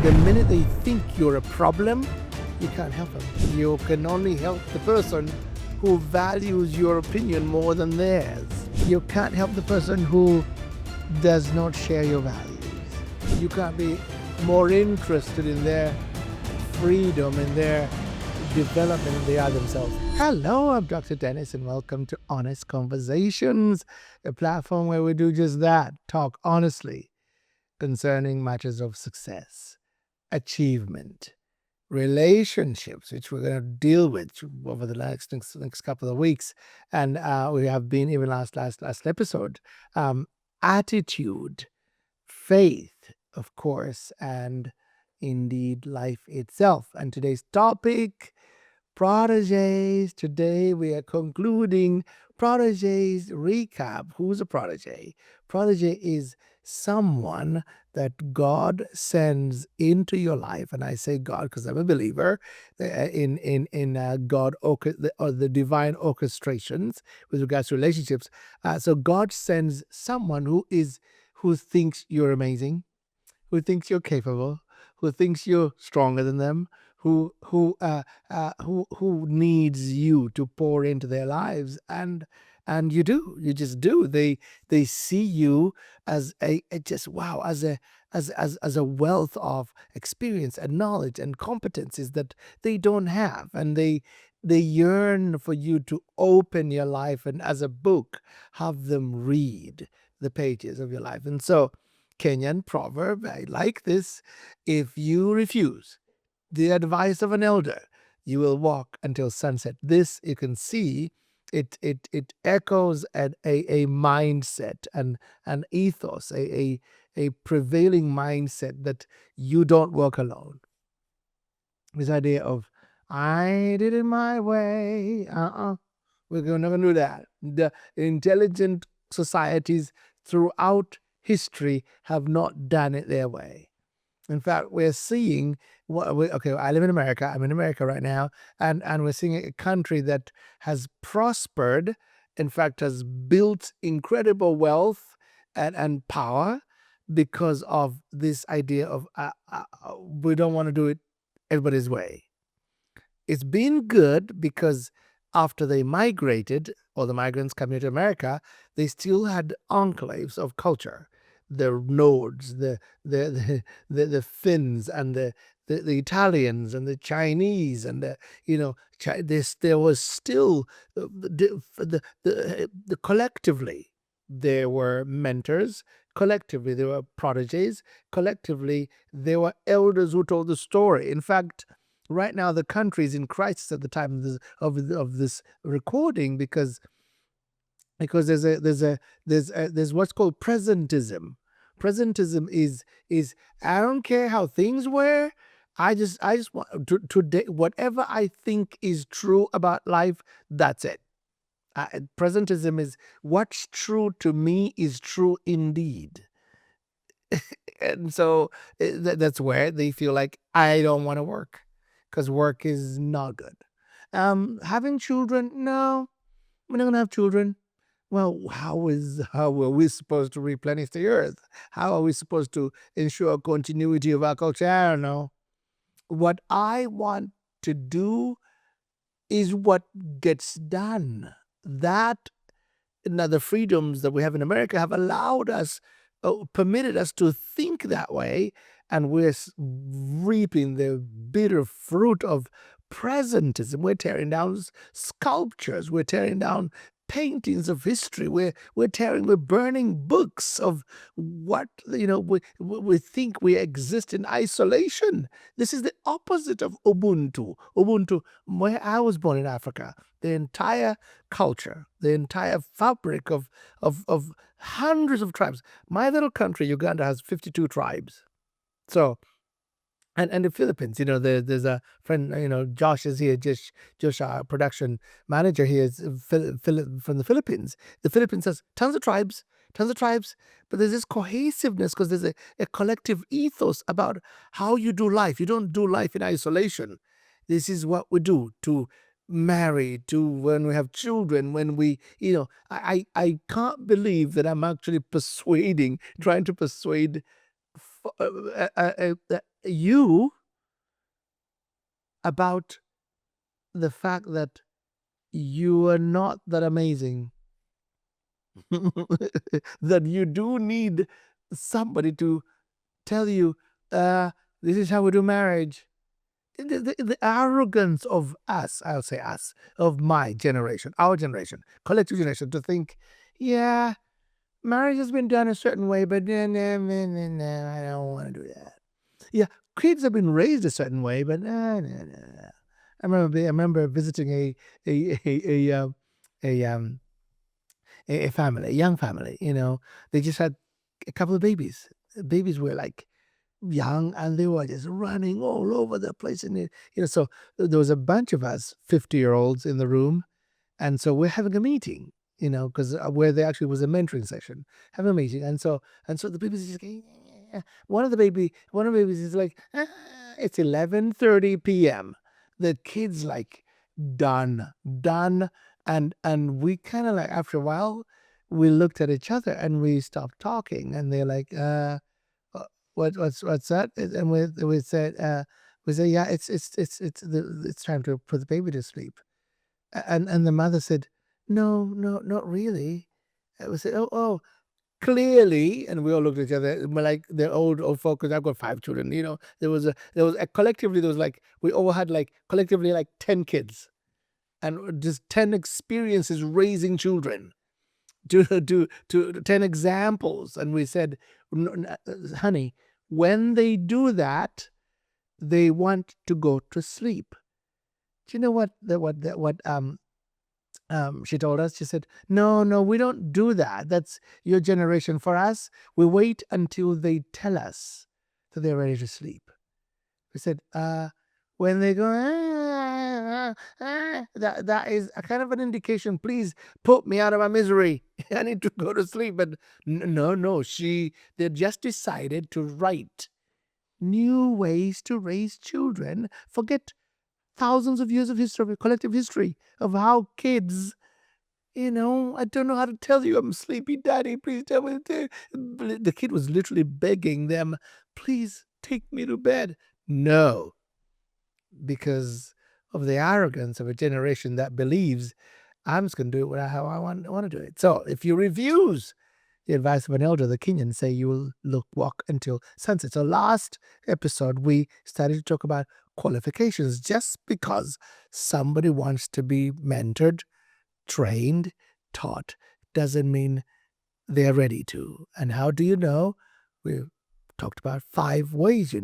The minute they think you're a problem, you can't help them. You can only help the person who values your opinion more than theirs. You can't help the person who does not share your values. You can't be more interested in their freedom and their development than they are themselves. Hello, I'm Dr. Dennis, and welcome to Honest Conversations, a platform where we do just that, talk honestly concerning matters of success, achievement, relationships, which we're going to deal with over the next couple of weeks, and we have been even last episode, attitude, faith, of course, and indeed life itself. And today's topic, proteges. Today we are concluding proteges recap. Who's a protege? Protege is someone that God sends into your life, and I say God because I'm a believer in God or the divine orchestrations with regards to relationships. So God sends someone who thinks you're amazing, who thinks you're capable, who thinks you're stronger than them, who needs you to pour into their lives, and you just do. They see you as a just wow, as a wealth of experience and knowledge and competencies that they don't have, and they yearn for you to open your life and, as a book, have them read the pages of your life. And so, Kenyan proverb, I like this: if you refuse the advice of an elder, you will walk until sunset. This, you can see, it echoes at a mindset and an ethos, a prevailing mindset that you don't walk alone. This idea of I did it my way. We're not going to do that. The intelligent societies throughout history have not done it their way. In fact, we're seeing I live in America. I'm in America right now, and we're seeing a country that has prospered, in fact, has built incredible wealth and power because of this idea of we don't want to do it everybody's way. It's been good because after they migrated, or the migrants coming to America, they still had enclaves of culture. The Nords, the Finns, and the Italians, and the Chinese, and there was still the collectively there were mentors, collectively there were proteges, collectively there were elders who told the story. In fact, right now the country is in crisis at the time of this recording because there's what's called presentism. Presentism is I don't care how things were. I just want to whatever I think is true about life. That's it. Presentism is what's true to me is true indeed. And so that's where they feel like I don't want to work because work is not good. Having children, no, we're not gonna have children. Well, how are we supposed to replenish the earth? How are we supposed to ensure continuity of our culture? I don't know. What I want to do is what gets done. That, now, the freedoms that we have in America have allowed us, permitted us to think that way, and we're reaping the bitter fruit of presentism. We're tearing down sculptures. We're tearing down paintings of history. We're burning books of what we think we exist in isolation. This is the opposite of Ubuntu. Ubuntu, where I was born in Africa, the entire culture, the entire fabric of hundreds of tribes. My little country, Uganda, has 52 tribes. So, and the Philippines, there's a friend, Josh is here. Josh, our production manager here, is from the Philippines. The Philippines has tons of tribes, but there's this cohesiveness because there's a collective ethos about how you do life. You don't do life in isolation. This is what we do to marry, to when we have children, when we, I can't believe that I'm actually trying to persuade you about the fact that you are not that amazing. That you do need somebody to tell you, this is how we do marriage. The arrogance of us, I'll say us, of my generation, our generation, collective generation, to think, yeah, marriage has been done a certain way, but I don't want to do that. Yeah, kids have been raised a certain way, but I remember visiting a um a family, a young family. They just had a couple of babies. Babies were like young and they were just running all over the place. And so there was a bunch of us 50-year-olds in the room, and so we're having a meeting, because where there actually was a mentoring session, having a meeting. And so the babies just going, "Yeah." One of the babies is like, it's 11:30 p.m. The kid's like done. And we kind of like, after a while, we looked at each other and we stopped talking, and they're like, what's that? And we said, yeah, it's time to put the baby to sleep. And the mother said, no, no, not really. And we said, oh, clearly. And we all looked at each other, and we're like, they're old folk, 'cause I've got 5 children. There was collectively, there was like, we all had like collectively like 10 kids, and just 10 experiences raising children, to 10 examples. And we said, honey, when they do that, they want to go to sleep. Do you know what she told us? She said, no, no, we don't do that. That's your generation. For us, we wait until they tell us that they're ready to sleep. We said, when they go, that is a kind of an indication. Please put me out of my misery. I need to go to sleep. But no, no, they just decided to write new ways to raise children. Forget thousands of years of history, collective history of how kids, I don't know how to tell you, I'm sleepy, daddy. Please tell me. The kid was literally begging them, please take me to bed. No, because of the arrogance of a generation that believes I'm just going to do it how I want to do it. So if you refuse the advice of an elder, the Kenyan say you will walk until sunset. So last episode, we started to talk about qualifications. Just because somebody wants to be mentored, trained, taught, doesn't mean they're ready to. And how do you know? We talked about 5 ways.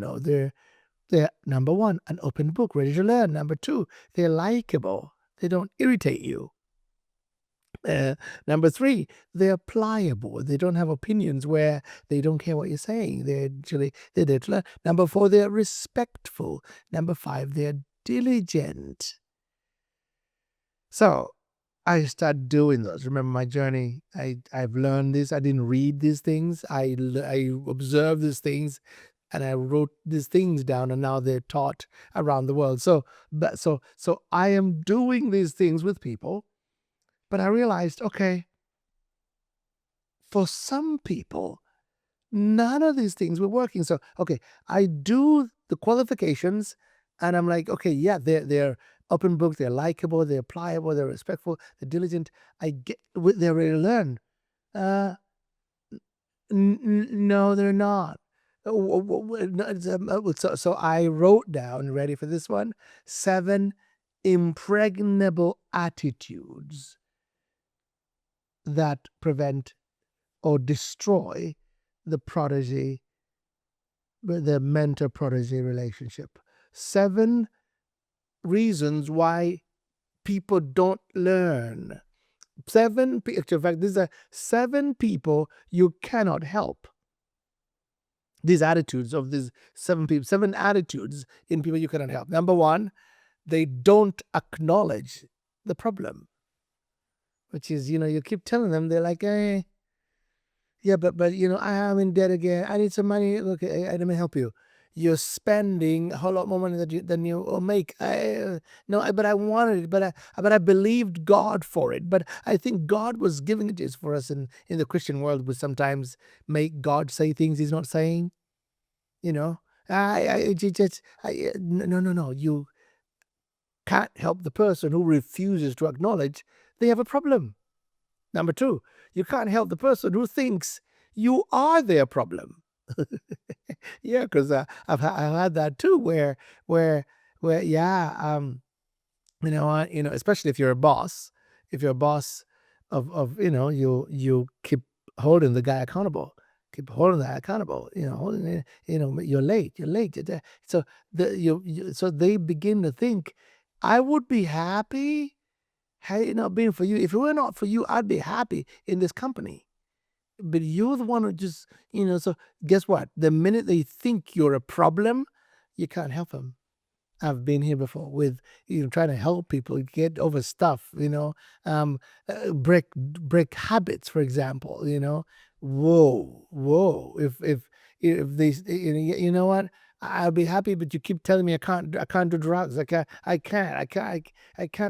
They're number one, an open book, ready to learn. Number two, they're likable. They don't irritate you. Number three, they're pliable. They don't have opinions where they don't care what you're saying. They're there to learn. Number four, they're respectful. Number five, they're diligent. So I start doing those. Remember my journey. I've learned this. I didn't read these things. I observed these things, and I wrote these things down, and now they're taught around the world. So I am doing these things with people, but I realized, okay, for some people, none of these things were working. So, okay, I do the qualifications, and I'm like, okay, yeah, they're open book, they're likable, they're pliable, they're respectful, they're diligent. They're ready to learn. Uh, no, they're not. So I wrote down, ready for this one, 7 impregnable attitudes that prevent or destroy the mentor protege relationship. 7 reasons why people don't learn. In fact, these are 7 people you cannot help. These attitudes of these 7 people, 7 attitudes in people you cannot help. Number one, they don't acknowledge the problem, which is, you keep telling them, they're like, yeah, but I'm in debt again. I need some money. Look, let me help you. You're spending a whole lot more money than you will make. No, but I wanted it. But I believed God for it. But I think God was giving it just for us. In the Christian world, we sometimes make God say things He's not saying. You know, No. You can't help the person who refuses to acknowledge they have a problem. Number two, you can't help the person who thinks you are their problem. Yeah, because I've had that too, where where yeah, especially if you're a boss of you keep holding the guy accountable, keep holding that accountable, holding it, you're late. So so they begin to think, I would be happy had it not been for you. If it were not for you, I'd be happy in this company. But you're the one who just, so guess what? The minute they think you're a problem, you can't help them. I've been here before with trying to help people get over stuff, break habits, for example. Whoa. If they, you know what, I'll be happy, but you keep telling me I can't do drugs. I can't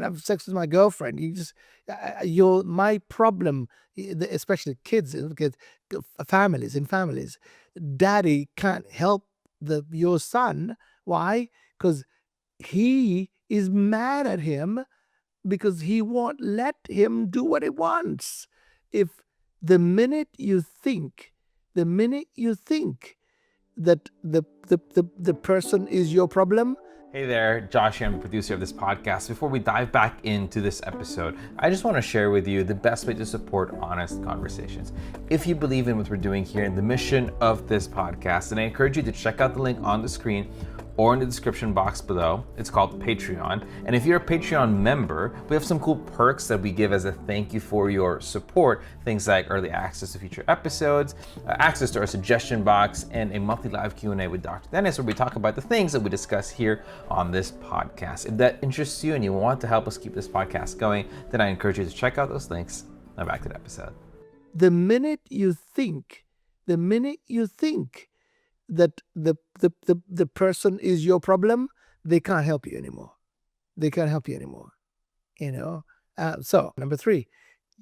have sex with my girlfriend. You just, you're my problem, especially kids, families in families. Daddy can't help your son. Why? Because he is mad at him because he won't let him do what he wants. If the minute you think, the minute you think that the person is your problem. Hey there, Josh here. I'm the producer of this podcast. Before we dive back into this episode, I just want to share with you the best way to support honest conversations. If you believe in what we're doing here and the mission of this podcast, then I encourage you to check out the link on the screen or in the description box below. It's called Patreon. And if you're a Patreon member, we have some cool perks that we give as a thank you for your support. Things like early access to future episodes, access to our suggestion box, and a monthly live Q&A with Dr. Dennis, where we talk about the things that we discuss here on this podcast. If that interests you and you want to help us keep this podcast going, then I encourage you to check out those links. Now back to the episode. The minute you think that the person is your problem, they can't help you anymore. So number three,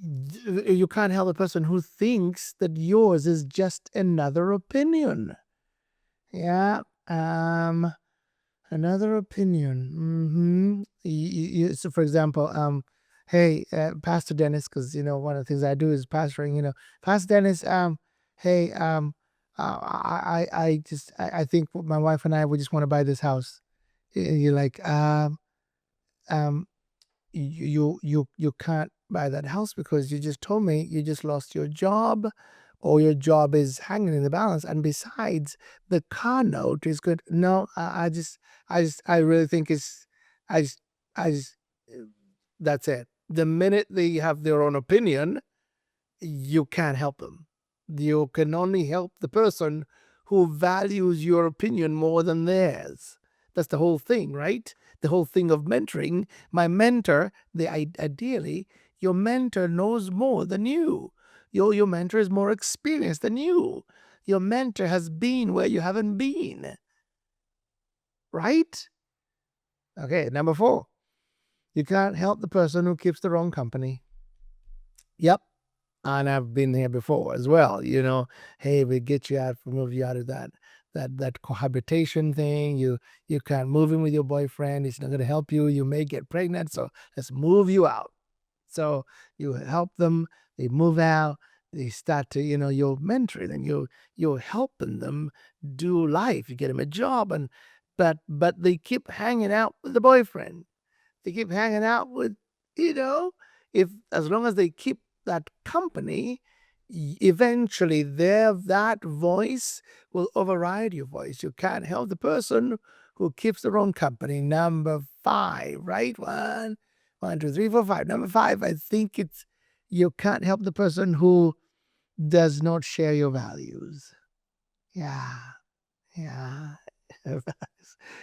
you can't help a person who thinks that yours is just another opinion. Yeah. Another opinion. So for example, hey, Pastor Dennis, because one of the things I do is pastoring. Pastor Dennis, hey, I think my wife and I, we just want to buy this house. You're like, you can't buy that house because you just told me you just lost your job, or your job is hanging in the balance, and besides, the car note is good. No, I really think it's, I just I just that's it. The minute they have their own opinion, you can't help them. You can only help the person who values your opinion more than theirs. That's the whole thing, right? The whole thing of mentoring. My mentor, ideally, your mentor knows more than you. Your mentor is more experienced than you. Your mentor has been where you haven't been. Right? Okay, number 4. You can't help the person who keeps the wrong company. Yep. And I've been here before as well. Hey, we get you out, move you out of that cohabitation thing. You can't move in with your boyfriend. He's not going to help you. You may get pregnant, so let's move you out. So you help them. They move out. They start to, you're mentoring them. You're helping them do life. You get them a job, but they keep hanging out with the boyfriend. They keep hanging out with, if as long as they keep that company, eventually that voice will override your voice. You can't help the person who keeps the wrong company. Number 5, right? 1, 2, 3, 4, 5. Number 5, I think it's, you can't help the person who does not share your values. Yeah.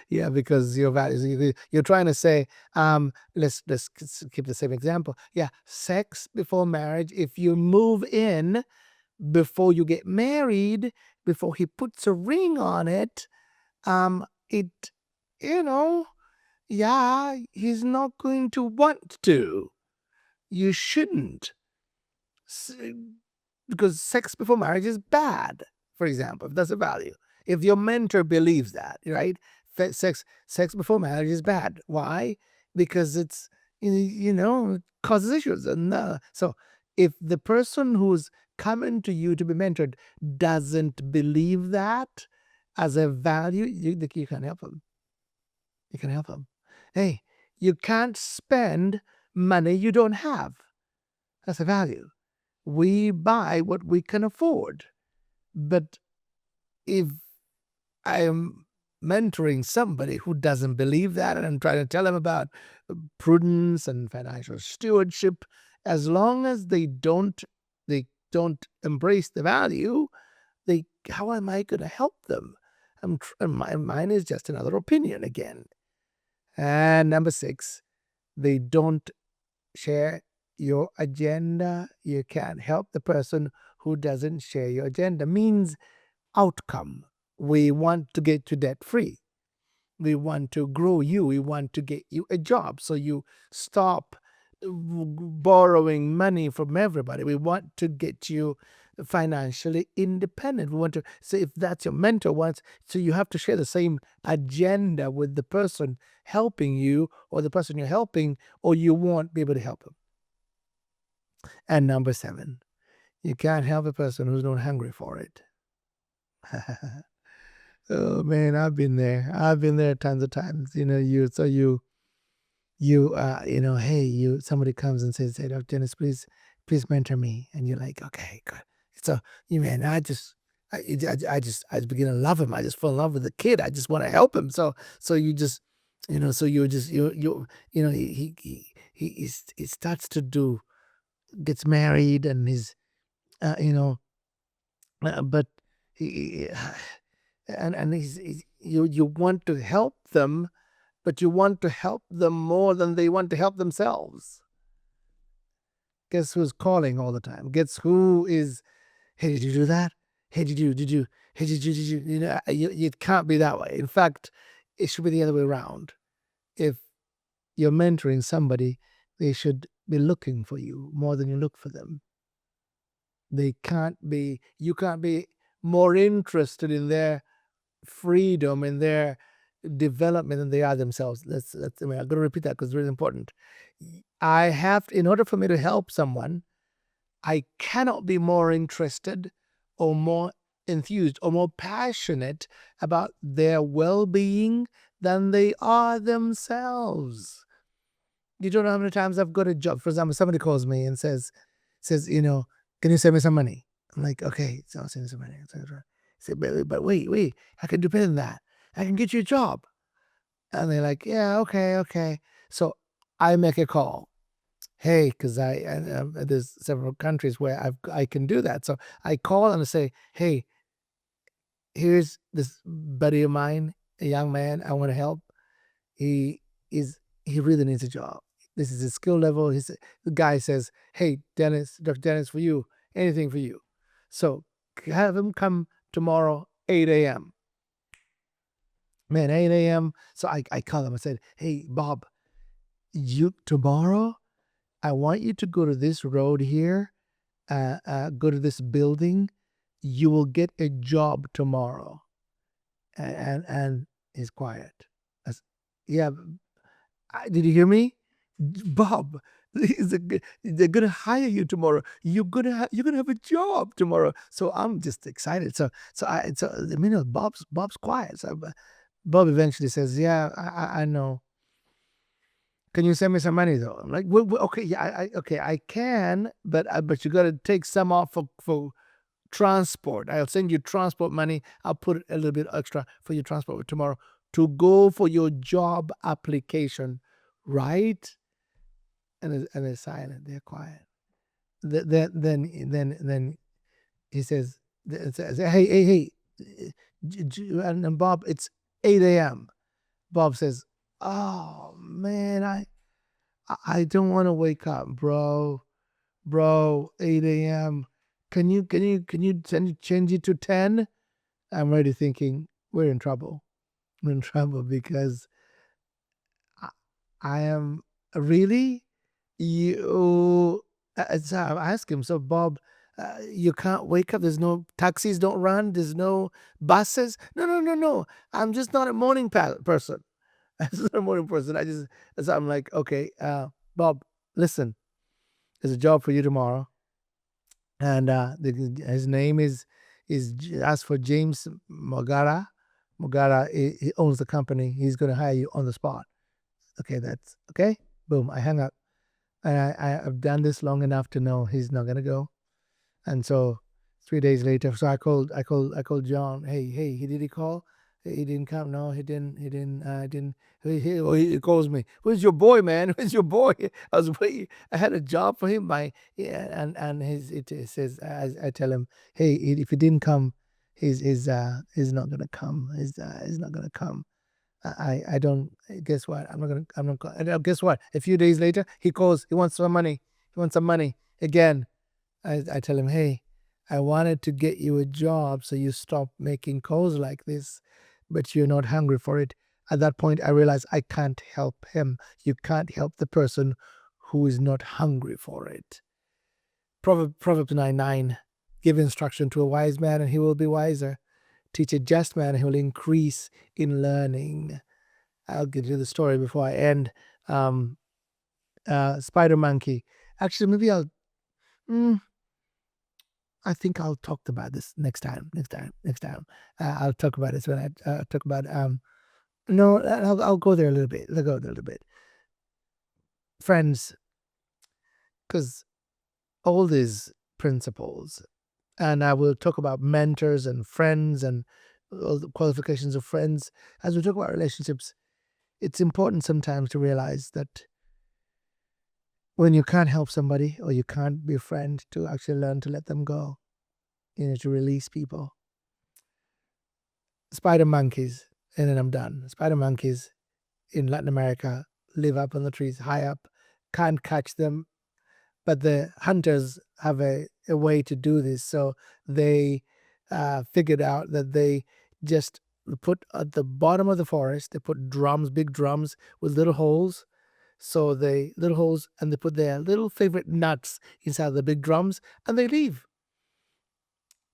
Yeah, because your values, you're trying to say, let's keep the same example. Yeah, sex before marriage. If you move in before you get married, before he puts a ring on it, it, yeah, he's not going to want to. You shouldn't. Because sex before marriage is bad, for example, if that's a value. If your mentor believes that, right? Sex before marriage is bad. Why? Because it's, causes issues. And so if the person who's coming to you to be mentored doesn't believe that as a value, you can help them. You can help them. Hey, you can't spend money you don't have. That's a value. We buy what we can afford. But if I am mentoring somebody who doesn't believe that, and I'm trying to tell them about prudence and financial stewardship, as long as they don't embrace the value, they how am I going to help them? Mine is just another opinion again. And number six, they don't share your agenda. You can't help the person who doesn't share your agenda. Means outcome. We want to get to debt free. We want to grow you. We want to get you a job. So you stop borrowing money from everybody. We want to get you financially independent. We want to, so if that's your mentor wants, so you have to share the same agenda with the person helping you or the person you're helping, or you won't be able to help them. And number seven, you can't help a person who's not hungry for it. Oh man, I've been there. I've been there tons of times. Hey, somebody comes and says, "Hey, Dr. Dennis, please mentor me," and you're like, "Okay, good." So you man, I just begin to love him. I just fall in love with the kid. I just want to help him. So you just, so you're just he starts to do gets married and he's but he and you want to help them, but you want to help them more than they want to help themselves. Guess who's calling all the time? Guess who is, hey, did you do that? Hey, hey, did you, it can't be that way. In fact, it should be the other way around. If you're mentoring somebody, they should be looking for you more than you look for them. You can't be more interested in their freedom and their development than they are themselves. I'm going to repeat that because it's really important. In order for me to help someone, I cannot be more interested or more enthused or more passionate about their well being than they are themselves. You don't know how many times I've got a job. For example, somebody calls me and says, can you send me some money? I'm like, okay, so I'll send you some money. Say, but wait, I can do better than that. I can get you a job. And they're like, yeah, okay. So I make a call. Hey, because there's several countries where I can do that. So I call and I say, hey, here's this buddy of mine, a young man. I want to help. He he really needs a job. This is his skill level. The guy says, "Hey, Dennis, Dr. Dennis, for you, anything for you." So have him come tomorrow, 8 a.m. Man, 8 a.m. So I call him. I said, "Hey, Bob, you tomorrow, I want you to go to this road here. Go to this building. You will get a job tomorrow." And he's quiet. Yeah, did you hear me? Bob, they're gonna hire you tomorrow. You're gonna have a job tomorrow. So I'm just excited. So I mean, Bob's quiet. So Bob eventually says, "Yeah, I know. Can you send me some money though?" I'm like, "Okay, yeah, okay, I can, but you got to take some off for transport. I'll send you transport money. I'll put a little bit extra for your transport tomorrow to go for your job application, right?" And they're silent. They're quiet. Then he says, "Hey, and Bob, it's 8 a.m." Bob says, "Oh man, I don't want to wake up, bro. 8 a.m. Can you change it to 10?" I'm already thinking we're in trouble. We're in trouble because I, I am really you. So I asked him. So Bob, You can't wake up. There's no taxis don't run. There's no buses. No, no, no, no. I'm just not a morning person. I'm just not a morning person. So I'm like, okay, Bob, listen, there's a job for you tomorrow, and his name is asked for James Mogara. Mogara, he owns the company. He's going to hire you on the spot. Okay, that's okay. Boom, I hang up, and I've done this long enough to know he's not going to go. And so 3 days later, so I called John. Hey, did he call? He didn't come. No, he didn't. Didn't. He calls me. Where's your boy, man? Where's your boy? I was waiting. I had a job for him. Yeah, and it says I tell him, hey, if he didn't come, he's not gonna come. He's not gonna come. I don't. Guess what? I'm not gonna. I'm not. And guess what? A few days later, he calls. He wants some money. He wants some money again. I tell him, hey, I wanted to get you a job so you stop making calls like this, but you're not hungry for it. At that point, I realized I can't help him. You can't help the person who is not hungry for it. Proverbs 9:9. Give instruction to a wise man and he will be wiser. Teach a just man and he will increase in learning. I'll get you the story before I end. Um, Spider Monkey. Actually, maybe mm, I think I'll talk about this next time. I'll talk about this when I talk about no, I'll go there a little bit. I'll go there a little bit. Friends, because all these principles, and I will talk about mentors and friends and all the qualifications of friends. As we talk about relationships, it's important sometimes to realize that when you can't help somebody or you can't be a friend, to actually learn to let them go, to release people. Spider monkeys, and then I'm done. Spider monkeys in Latin America live up on the trees, high up, can't catch them, but the hunters have a way to do this. So they figured out that they just put at the bottom of the forest, they put drums, big drums with little holes. So they little holes, and they put their little favorite nuts inside the big drums, and they leave.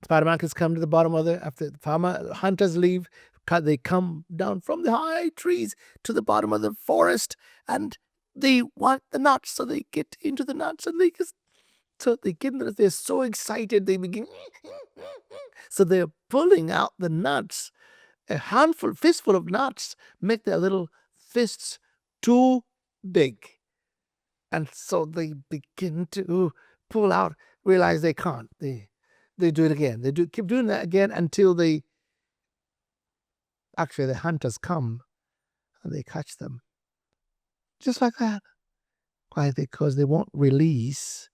Spider monkeys come to the bottom of after the farmer hunters leave, they come down from the high trees to the bottom of the forest, and they want the nuts, so they get into the nuts, and they get into they're so excited they begin. So they're pulling out the nuts, fistful of nuts, make their little fists too big, and so they begin to pull out, realize they can't. They do it again. They keep doing that again until the hunters come and they catch them. Just like that. Why? Because they won't release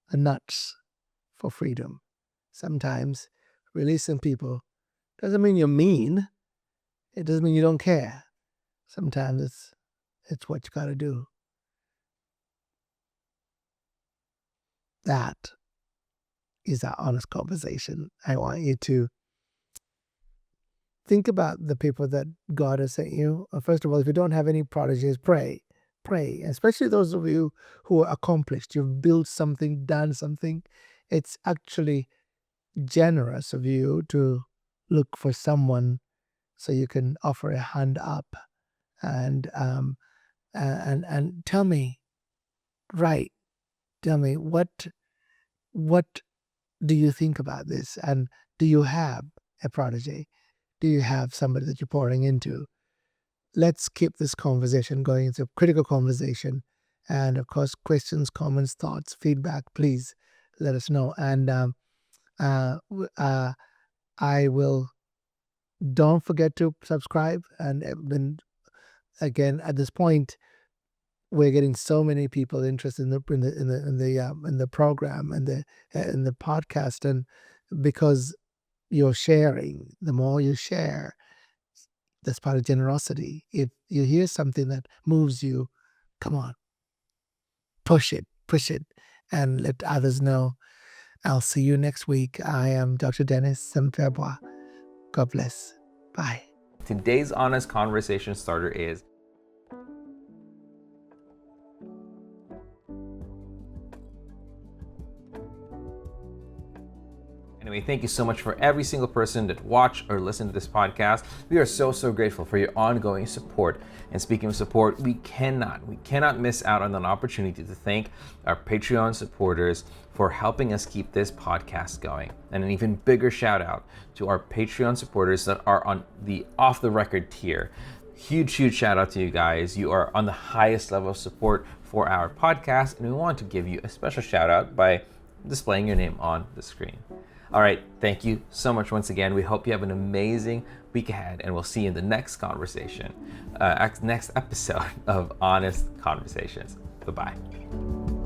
the nuts for freedom. Sometimes releasing people doesn't mean you're mean. It doesn't mean you don't care. Sometimes it's what you gotta do. That is our honest conversation. I want you to think about the people that God has sent you. First of all, if you don't have any prodigies, pray. Pray, especially those of you who are accomplished. You've built something, done something. It's actually generous of you to look for someone so you can offer a hand up and tell me, right? Tell me what do you think about this, and do you have a prodigy? Do you have somebody that you're pouring into? Let's keep this conversation going. It's a critical conversation. And of course, questions, comments, thoughts, feedback, please let us know. And I will, don't forget to subscribe. And then again, at this point, we're getting so many people interested in the program and in the podcast, and because you're sharing, the more you share, that's part of generosity. If you hear something that moves you, come on, push it, and let others know. I'll see you next week. I am Dr. Dennis Semfebwa. God bless. Bye. Today's honest conversation starter is: Anyway, thank you so much for every single person that watched or listened to this podcast. We are so, so grateful for your ongoing support. And speaking of support, we cannot miss out on an opportunity to thank our Patreon supporters for helping us keep this podcast going. And an even bigger shout out to our Patreon supporters that are on the off the record tier. Huge shout out to you guys. You are on the highest level of support for our podcast, and we want to give you a special shout out by displaying your name on the screen. All right, thank you so much once again. We hope you have an amazing week ahead, and we'll see you in the next conversation, next episode of Honest Conversations. Bye-bye.